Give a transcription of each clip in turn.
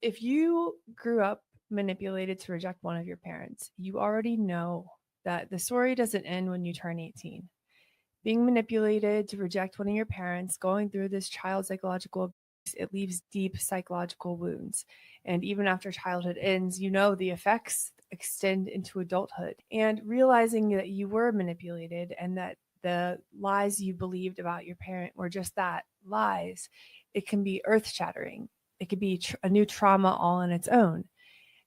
If you grew up manipulated to reject one of your parents, you already know that the story doesn't end when you turn 18. Being manipulated to reject one of your parents, going through this child psychological abuse, it leaves deep psychological wounds. And even after childhood ends, you know the effects extend into adulthood. And realizing that you were manipulated and that the lies you believed about your parent were just that, lies, it can be earth shattering. It could be a new trauma all on its own.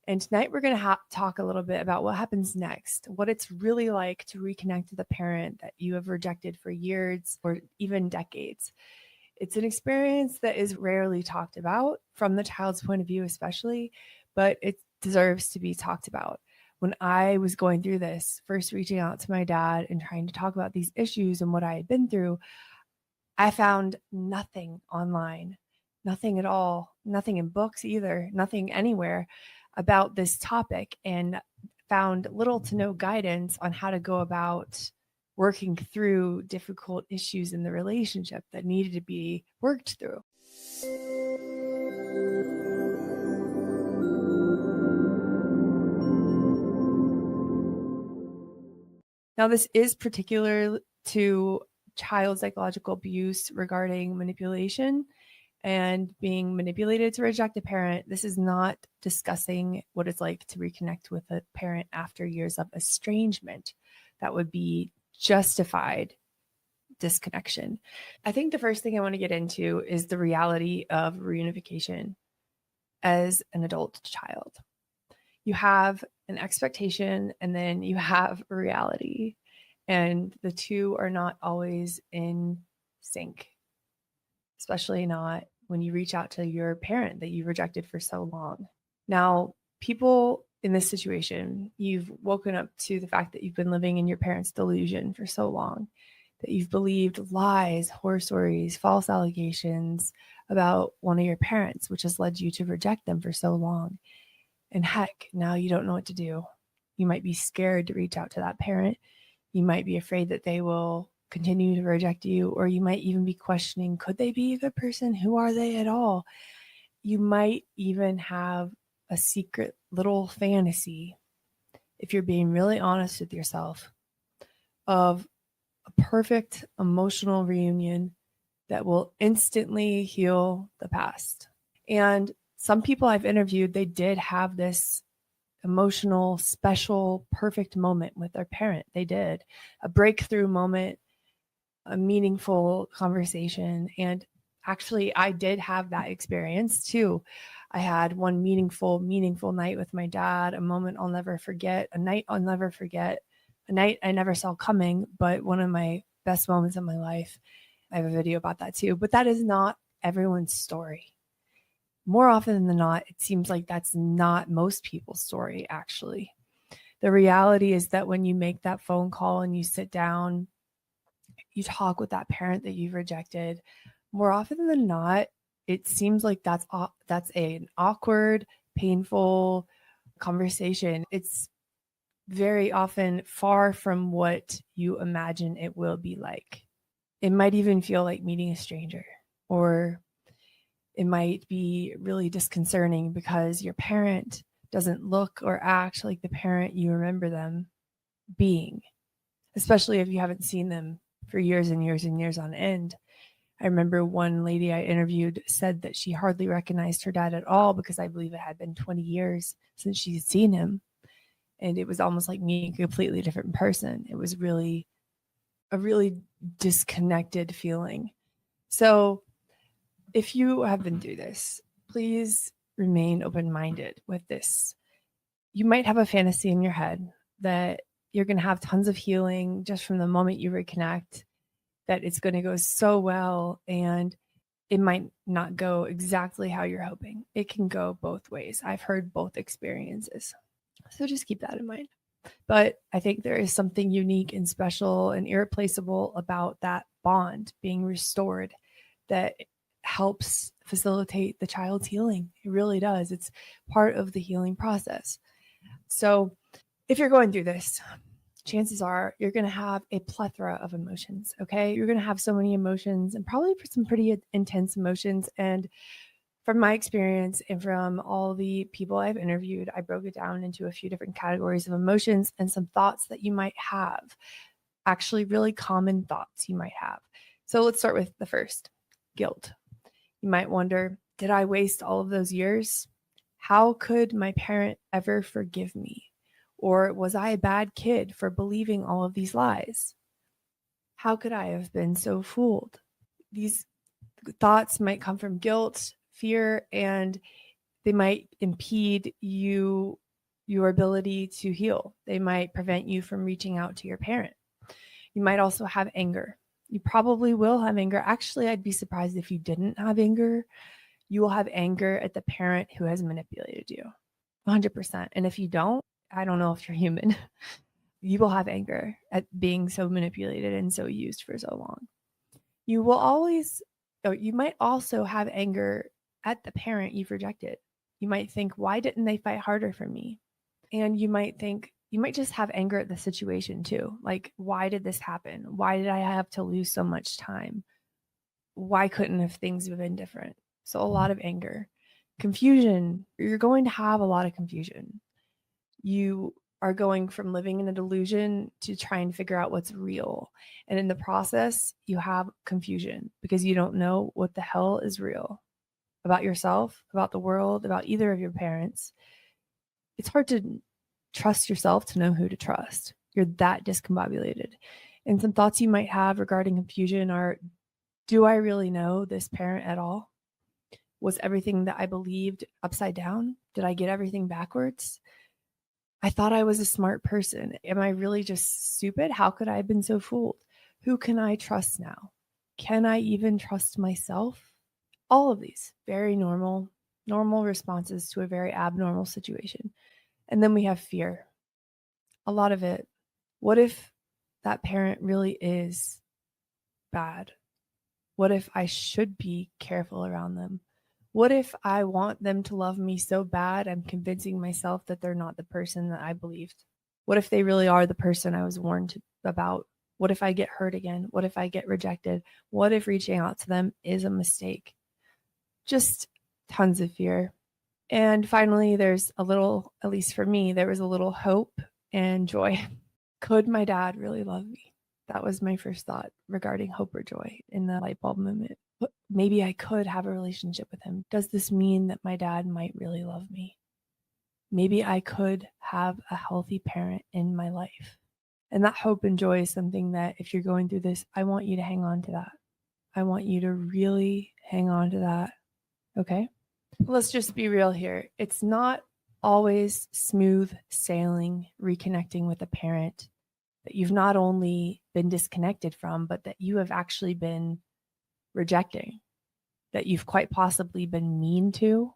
And tonight we're going to talk a little bit about what happens next, what it's really like to reconnect with a parent that you have rejected for years or even decades. It's an experience that is rarely talked about from the child's point of view, especially, but it deserves to be talked about. When I was going through this, first reaching out to my dad and trying to talk about these issues and what I had been through, I found nothing online, nothing at all, nothing in books either, nothing anywhere about this topic, and found little to no guidance on how to go about working through difficult issues in the relationship that needed to be worked through. Now, this is particular to child psychological abuse regarding manipulation and being manipulated to reject a parent. This is not discussing what it's like to reconnect with a parent after years of estrangement. That would be justified disconnection. I think the first thing I want to get into is the reality of reunification as an adult child. You have an expectation and then you have reality, and the two are not always in sync, especially not when you reach out to your parent that you rejected for so long. Now, people in this situation, you've woken up to the fact that you've been living in your parents' delusion for so long, that you've believed lies, horror stories, false allegations about one of your parents, which has led you to reject them for so long. And heck, now you don't know what to do. You might be scared to reach out to that parent. You might be afraid that they will continue to reject you, or you might even be questioning, could they be a good person? Who are they at all? You might even have a secret little fantasy, if you're being really honest with yourself, of a perfect emotional reunion that will instantly heal the past. And some people I've interviewed, they did have this emotional, special, perfect moment with their parent. They did a breakthrough moment, a meaningful conversation. And actually, I did have that experience too. I had one meaningful night with my dad, a moment I'll never forget, a night I'll never forget, a night I never saw coming, but one of my best moments of my life. I have a video about that too, but that is not everyone's story. More often than not, it seems like that's not most people's story, actually. The reality is that when you make that phone call and you sit down, you talk with that parent that you've rejected, more often than not, it seems like that's an awkward, painful conversation. It's very often far from what you imagine it will be like. It might even feel like meeting a stranger, or it might be really disconcerting because your parent doesn't look or act like the parent you remember them being, especially if you haven't seen them for years and years and years on end. I remember one lady I interviewed said that she hardly recognized her dad at all because I believe it had been 20 years since she'd seen him. And it was almost like meeting a completely different person. It was really a really disconnected feeling. So if you have been through this, please remain open-minded with this. You might have a fantasy in your head that you're going to have tons of healing just from the moment you reconnect, that it's going to go so well, and it might not go exactly how you're hoping. It can go both ways. I've heard both experiences. So just keep that in mind. But I think there is something unique and special and irreplaceable about that bond being restored that helps facilitate the child's healing. It really does. It's part of the healing process. So if you're going through this, chances are you're going to have a plethora of emotions, okay? You're going to have so many emotions, and probably some pretty intense emotions. And From my experience and from all the people I've interviewed, I broke it down into a few different categories of emotions and some thoughts that you might have, actually really common thoughts you might have. So let's start with the first, guilt. You might wonder, did I waste all of those years? How could my parent ever forgive me? Or was I a bad kid for believing all of these lies? How could I have been so fooled? These thoughts might come from guilt, fear, and they might impede your ability to heal. They might prevent you from reaching out to your parent. You might also have anger. You probably will have anger. Actually, I'd be surprised if you didn't have anger. You will have anger at the parent who has manipulated you, 100%. And if you don't, I don't know if you're human. You will have anger at being so manipulated and so used for so long. You will always, or you might also have anger at the parent you've rejected. You might think, why didn't they fight harder for me? And you might think, you might just have anger at the situation too. Like, why did this happen? Why did I have to lose so much time? Why couldn't have things have been different? So a lot of anger. Confusion. You're going to have a lot of confusion. You are going from living in a delusion to trying to figure out what's real. And in the process, you have confusion because you don't know what the hell is real about yourself, about the world, about either of your parents. It's hard to trust yourself to know who to trust. You're that discombobulated. And some thoughts you might have regarding confusion are, do I really know this parent at all? Was everything that I believed upside down? Did I get everything backwards? I thought I was a smart person. Am I really just stupid? How could I have been so fooled? Who can I trust now? Can I even trust myself? All of these very normal responses to a very abnormal situation. And then we have fear. A lot of it. What if that parent really is bad? What if I should be careful around them? What if I want them to love me so bad, I'm convincing myself that they're not the person that I believed? What if they really are the person I was warned about? What if I get hurt again? What if I get rejected? What if reaching out to them is a mistake? Just tons of fear. And finally, there's a little, at least for me, there was a little hope and joy. Could my dad really love me? That was my first thought regarding hope or joy in the light bulb moment. Maybe I could have a relationship with him. Does this mean that my dad might really love me? Maybe I could have a healthy parent in my life. And that hope and joy is something that if you're going through this, I want you to hang on to that. I want you to really hang on to that. Okay? Let's just be real here. It's not always smooth sailing, reconnecting with a parent that you've not only been disconnected from, but that you have actually been rejecting, that you've quite possibly been mean to,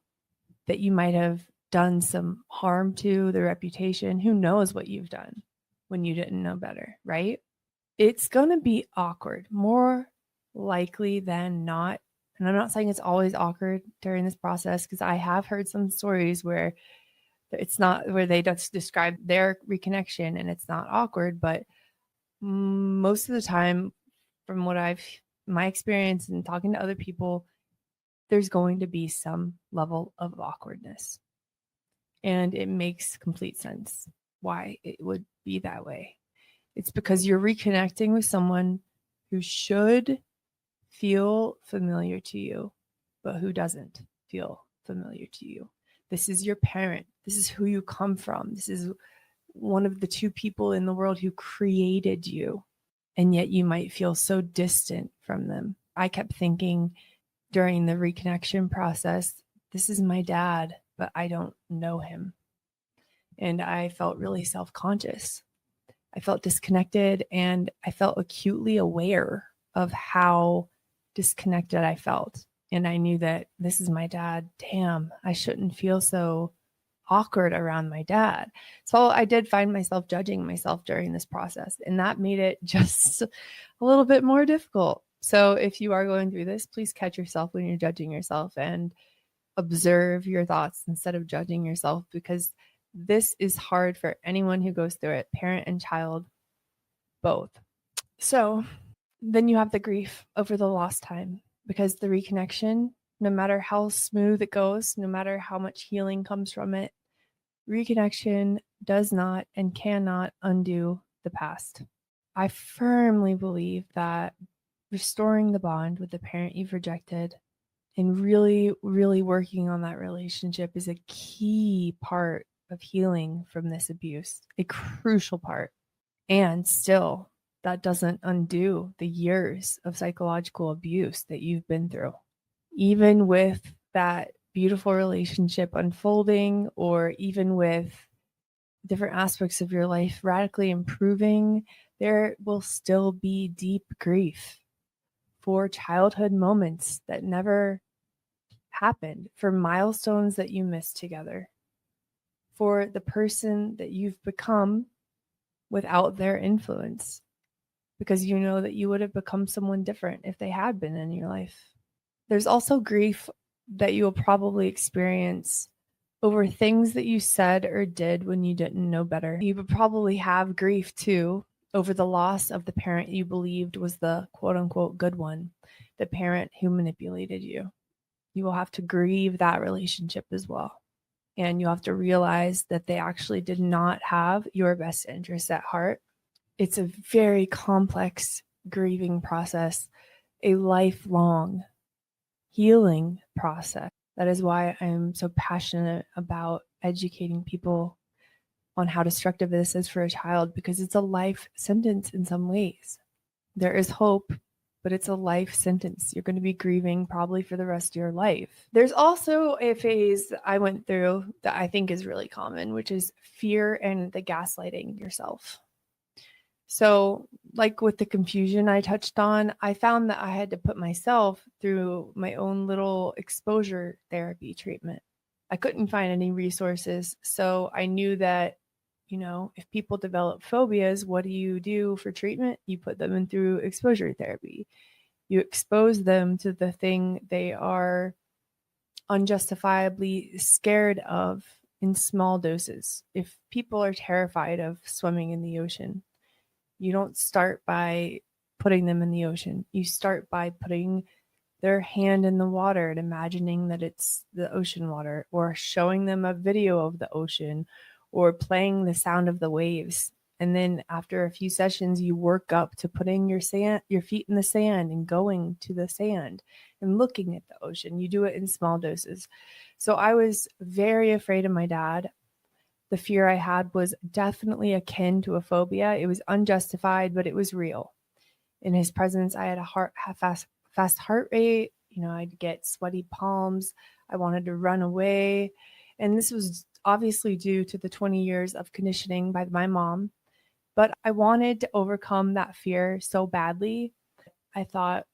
that you might have done some harm to their reputation. Who knows what you've done when you didn't know better, right? It's going to be awkward, more likely than not. And I'm not saying it's always awkward during this process, because I have heard some stories where it's not, where they just describe their reconnection and it's not awkward, but most of the time, from what my experience and talking to other people, there's going to be some level of awkwardness. And it makes complete sense why it would be that way. It's because you're reconnecting with someone who should feel familiar to you, but who doesn't feel familiar to you. This is your parent. This is who you come from. This is one of the two people in the world who created you. And yet you might feel so distant from them. I kept thinking during the reconnection process, this is my dad, but I don't know him. And I felt really self-conscious. I felt disconnected, and I felt acutely aware of how disconnected I felt. And I knew that this is my dad. Damn, I shouldn't feel so awkward around my dad. So I did find myself judging myself during this process, and that made it just a little bit more difficult. So if you are going through this, please catch yourself when you're judging yourself and observe your thoughts instead of judging yourself, because this is hard for anyone who goes through it, parent and child, both. So then you have the grief over the lost time, because the reconnection No matter how smooth it goes, no matter how much healing comes from it, reconnection does not and cannot undo the past. I firmly believe that restoring the bond with the parent you've rejected and really, really working on that relationship is a key part of healing from this abuse, a crucial part. And still, that doesn't undo the years of psychological abuse that you've been through. Even with that beautiful relationship unfolding, or even with different aspects of your life radically improving, there will still be deep grief for childhood moments that never happened, for milestones that you missed together, for the person that you've become without their influence, because you know that you would have become someone different if they had been in your life. There's also grief that you will probably experience over things that you said or did when you didn't know better. You would probably have grief too over the loss of the parent you believed was the quote unquote good one, the parent who manipulated you. You will have to grieve that relationship as well. And you have to realize that they actually did not have your best interests at heart. It's a very complex grieving process, a lifelong healing process. That is why I'm so passionate about educating people on how destructive this is for a child, because it's a life sentence in some ways. There is hope, but it's a life sentence. You're going to be grieving probably for the rest of your life. There's also a phase that I went through that I think is really common, which is fear and the gaslighting yourself. So, like with the confusion I touched on, I found that I had to put myself through my own little exposure therapy treatment. I couldn't find any resources. So I knew that, if people develop phobias, what do you do for treatment? You put them in through exposure therapy. You expose them to the thing they are unjustifiably scared of in small doses. If people are terrified of swimming in the ocean, you don't start by putting them in the ocean. You start by putting their hand in the water and imagining that it's the ocean water, or showing them a video of the ocean, or playing the sound of the waves. And then after a few sessions, you work up to putting your feet in the sand and going to the sand and looking at the ocean. You do it in small doses. So I was very afraid of my dad. The fear I had was definitely akin to a phobia. It was unjustified, but it was real. In his presence, I had a fast heart rate. I'd get sweaty palms. I wanted to run away. And this was obviously due to the 20 years of conditioning by my mom. But I wanted to overcome that fear so badly. I thought,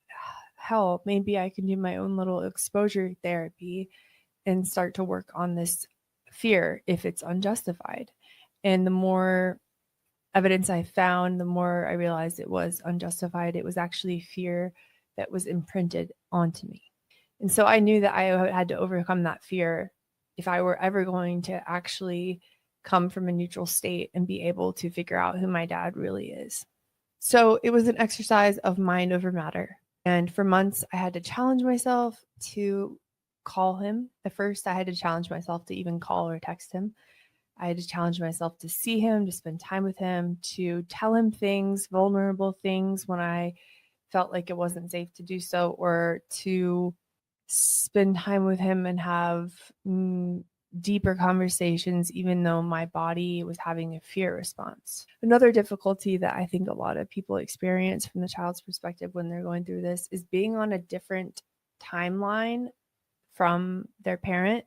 hell, maybe I can do my own little exposure therapy and start to work on this fear if it's unjustified. And the more evidence I found, the more I realized it was unjustified. It was actually fear that was imprinted onto me. And so I knew that I had to overcome that fear if I were ever going to actually come from a neutral state and be able to figure out who my dad really is. So it was an exercise of mind over matter. And for months, I had to challenge myself to call him. At first, I had to challenge myself to even call or text him. I had to challenge myself to see him, to spend time with him, to tell him things, vulnerable things when I felt like it wasn't safe to do so, or to spend time with him and have deeper conversations, even though my body was having a fear response. Another difficulty that I think a lot of people experience from the child's perspective when they're going through this is being on a different timeline from their parent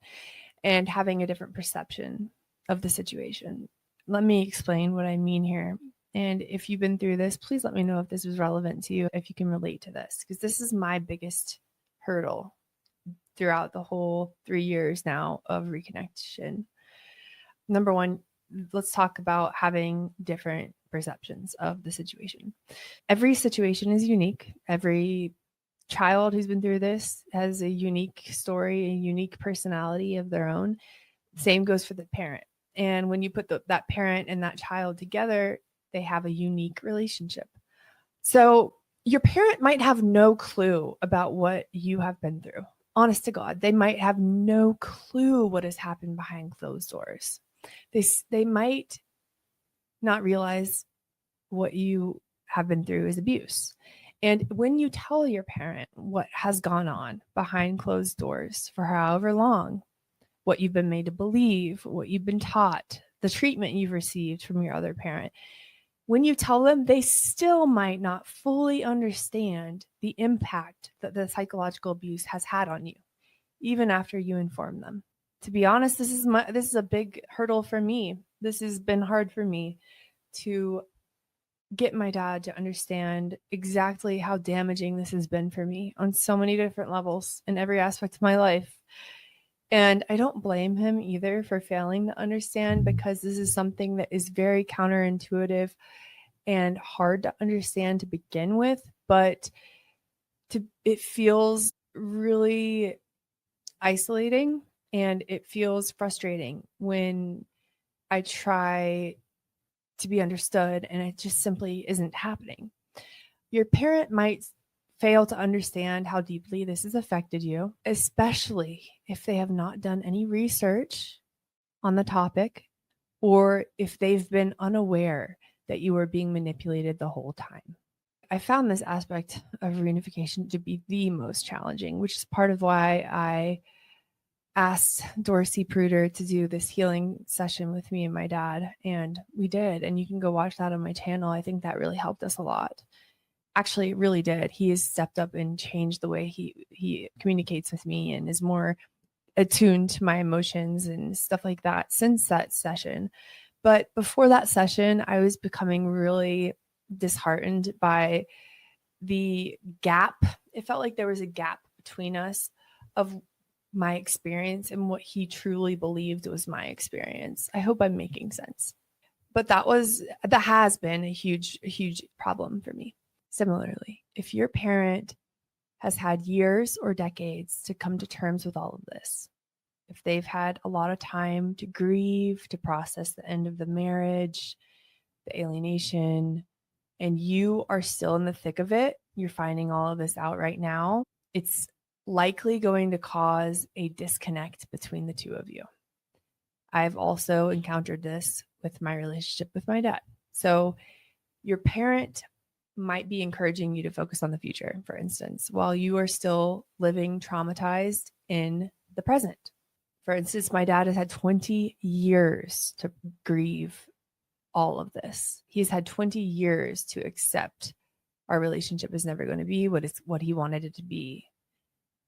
and having a different perception of the situation. Let me explain what I mean here. And if you've been through this, please let me know if this was relevant to you, if you can relate to this, because this is my biggest hurdle throughout the whole 3 years now of reconnection. Number one, let's talk about having different perceptions of the situation. Every situation is unique. Every child who's been through this has a unique story, a unique personality of their own. Same goes for the parent. And when you put that parent and that child together, they have a unique relationship. So your parent might have no clue about what you have been through. honest to God, they might have no clue what has happened behind closed doors. They might not realize what you have been through is abuse. And when you tell your parent what has gone on behind closed doors for however long, what you've been made to believe, what you've been taught, the treatment you've received from your other parent, when you tell them, they still might not fully understand the impact that the psychological abuse has had on you, even after you inform them. To be honest, this is a big hurdle for me. This has been hard for me to get my dad to understand exactly how damaging this has been for me on so many different levels in every aspect of my life. And I don't blame him either for failing to understand, because this is something that is very counterintuitive and hard to understand to begin with, but it feels really isolating and it feels frustrating when I try to be understood and it just simply isn't happening. Your parent might fail to understand how deeply this has affected you, especially if they have not done any research on the topic or if they've been unaware that you were being manipulated the whole time. I found this aspect of reunification to be the most challenging, which is part of why I asked Dorsey Pruder to do this healing session with me and my dad, and we did. And you can go watch that on my channel. I think that really helped us a lot. Actually, it really did. He has stepped up and changed the way he communicates with me and is more attuned to my emotions and stuff like that since that session. But before that session, I was becoming really disheartened by the gap. It felt like there was a gap between us of my experience and what he truly believed was my experience. I hope I'm making sense. But that has been a huge problem for me. Similarly, if your parent has had years or decades to come to terms with all of this, if they've had a lot of time to grieve, to process the end of the marriage, the alienation, and you are still in the thick of it, you're finding all of this out right now, it's likely going to cause a disconnect between the two of you. I've also encountered this with my relationship with my dad. So your parent might be encouraging you to focus on the future, for instance, while you are still living traumatized in the present. For instance, my dad has had 20 years to grieve all of this. He's had 20 years to accept our relationship is never going to be what he wanted it to be.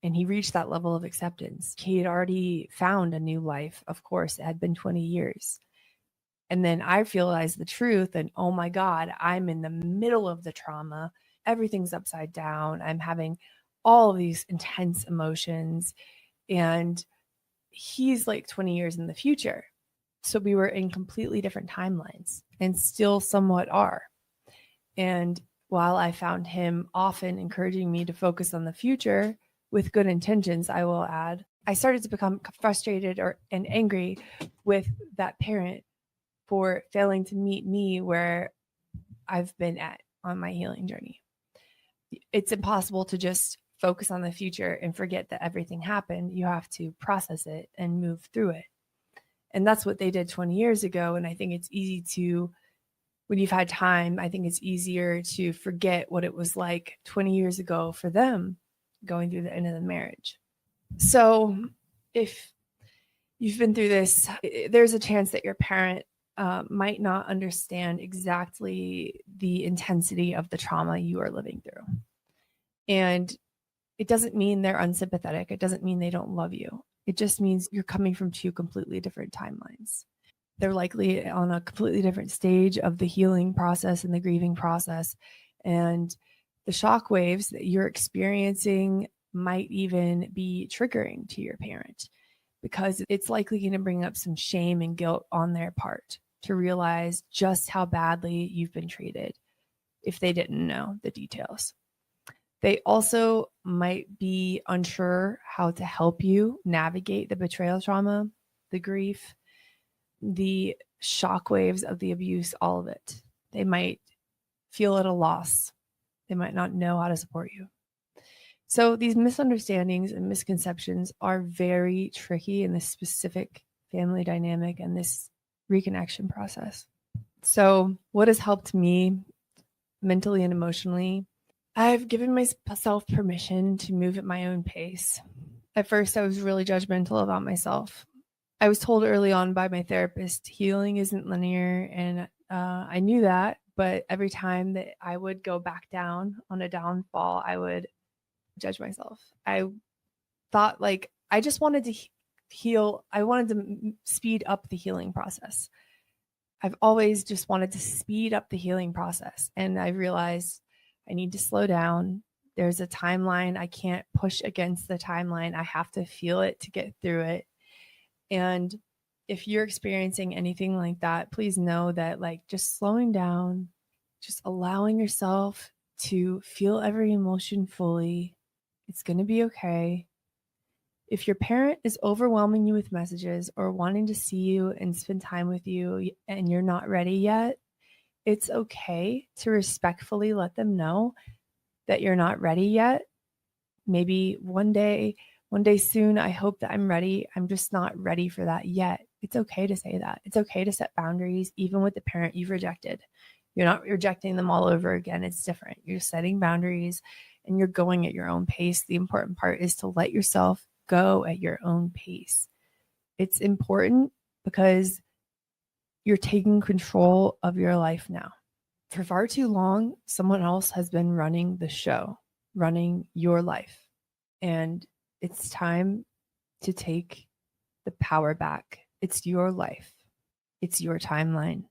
And he reached that level of acceptance. He had already found a new life. Of course, it had been 20 years. And then I realized the truth, and oh my God, I'm in the middle of the trauma. Everything's upside down. I'm having all of these intense emotions. And he's like 20 years in the future. So we were in completely different timelines and still somewhat are. And while I found him often encouraging me to focus on the future with good intentions, I will add, I started to become frustrated and angry with that parent for failing to meet me where I've been at on my healing journey. It's impossible to just focus on the future and forget that everything happened. You have to process it and move through it. And that's what they did 20 years ago. And I think it's easy to, when you've had time, I think it's easier to forget what it was like 20 years ago for them going through the end of the marriage. So if you've been through this, there's a chance that your parent might not understand exactly the intensity of the trauma you are living through. And it doesn't mean they're unsympathetic. It doesn't mean they don't love you. It just means you're coming from two completely different timelines. They're likely on a completely different stage of the healing process and the grieving process. And the shock waves that you're experiencing might even be triggering to your parent, because it's likely going to bring up some shame and guilt on their part to realize just how badly you've been treated if they didn't know the details. They also might be unsure how to help you navigate the betrayal trauma, the grief, the shockwaves of the abuse, all of it. They might feel at a loss. They might not know how to support you. So these misunderstandings and misconceptions are very tricky in this specific family dynamic and this reconnection process. So what has helped me mentally and emotionally? I've given myself permission to move at my own pace. At first, I was really judgmental about myself. I was told early on by my therapist, healing isn't linear, and I knew that. But every time that I would go back down on a downfall, I would judge myself. I thought like I just wanted to heal. I wanted to speed up the healing process. I've always just wanted to speed up the healing process. And I realized I need to slow down. There's a timeline. I can't push against the timeline. I have to feel it to get through it. And if you're experiencing anything like that, please know that like just slowing down, just allowing yourself to feel every emotion fully, it's going to be okay. If your parent is overwhelming you with messages or wanting to see you and spend time with you and you're not ready yet, it's okay to respectfully let them know that you're not ready yet. Maybe one day soon, I hope that I'm ready. I'm just not ready for that yet. It's okay to say that. It's okay to set boundaries, even with the parent you've rejected. You're not rejecting them all over again. It's different. You're setting boundaries and you're going at your own pace. The important part is to let yourself go at your own pace. It's important because you're taking control of your life now. For far too long, someone else has been running the show, running your life. And it's time to take the power back. It's your life. It's your timeline.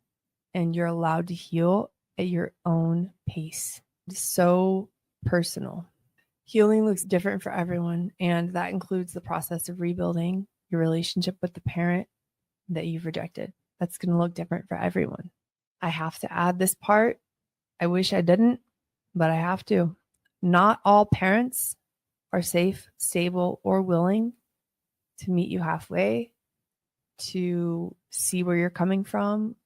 And you're allowed to heal at your own pace. It's so personal. Healing looks different for everyone, and that includes the process of rebuilding your relationship with the parent that you've rejected. That's going to look different for everyone. I have to add this part. I wish I didn't, but I have to. Not all parents are safe, stable, or willing to meet you halfway, to see where you're coming from,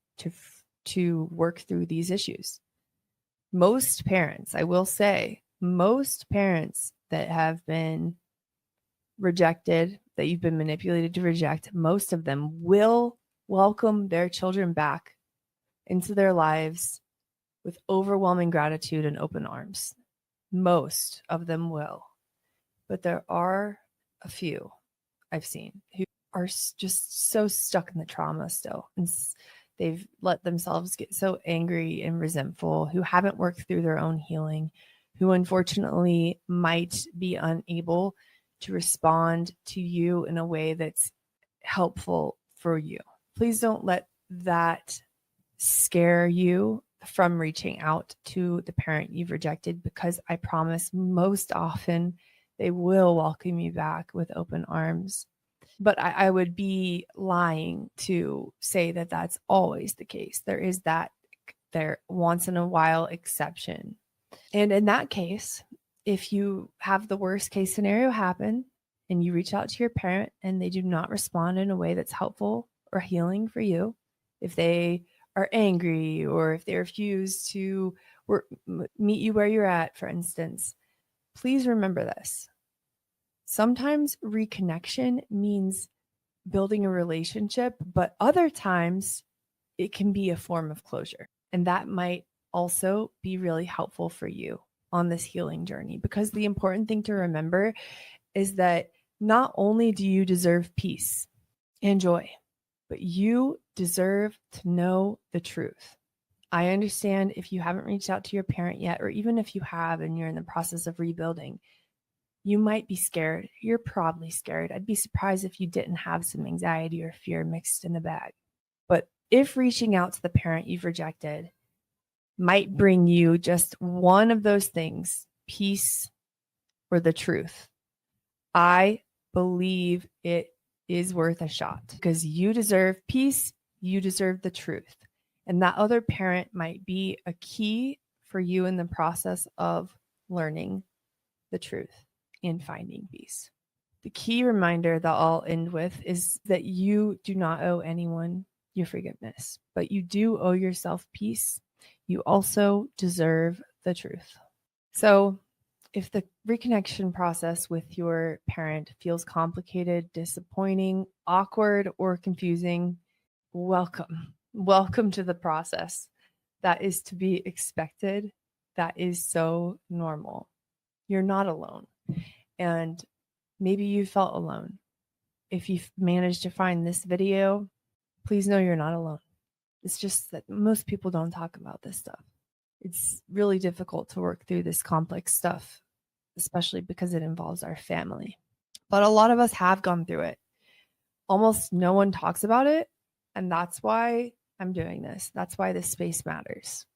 to work through these issues. Most parents, I will say, most parents that have been rejected, that you've been manipulated to reject, most of them will welcome their children back into their lives with overwhelming gratitude and open arms. Most of them will. But there are a few I've seen who are just so stuck in the trauma still. And they've let themselves get so angry and resentful, who haven't worked through their own healing, who unfortunately might be unable to respond to you in a way that's helpful for you. Please don't let that scare you from reaching out to the parent you've rejected, because I promise most often they will welcome you back with open arms. But I would be lying to say that that's always the case. There is that there once in a while exception. And in that case, if you have the worst case scenario happen and you reach out to your parent and they do not respond in a way that's helpful or healing for you, if they are angry or if they refuse to meet you where you're at, for instance, please remember this. Sometimes reconnection means building a relationship, but other times it can be a form of closure. And that might also be really helpful for you on this healing journey, because the important thing to remember is that not only do you deserve peace and joy, but you deserve to know the truth. I understand if you haven't reached out to your parent yet, or even if you have and you're in the process of rebuilding, you might be scared. You're probably scared. I'd be surprised if you didn't have some anxiety or fear mixed in the bag. But if reaching out to the parent you've rejected might bring you just one of those things, peace or the truth, I believe it is worth a shot, because you deserve peace. You deserve the truth. And that other parent might be a key for you in the process of learning the truth and finding peace. The key reminder that I'll end with is that you do not owe anyone your forgiveness, but you do owe yourself peace. You also deserve the truth. So If the reconnection process with your parent feels complicated, disappointing, awkward, or confusing, welcome. Welcome to the process. That is to be expected. That is so normal. You're not alone. And maybe you felt alone. If you've managed to find this video, please know you're not alone. It's just that most people don't talk about this stuff. It's really difficult to work through this complex stuff, especially because it involves our family. But a lot of us have gone through it. Almost no one talks about it. And that's why I'm doing this. That's why this space matters.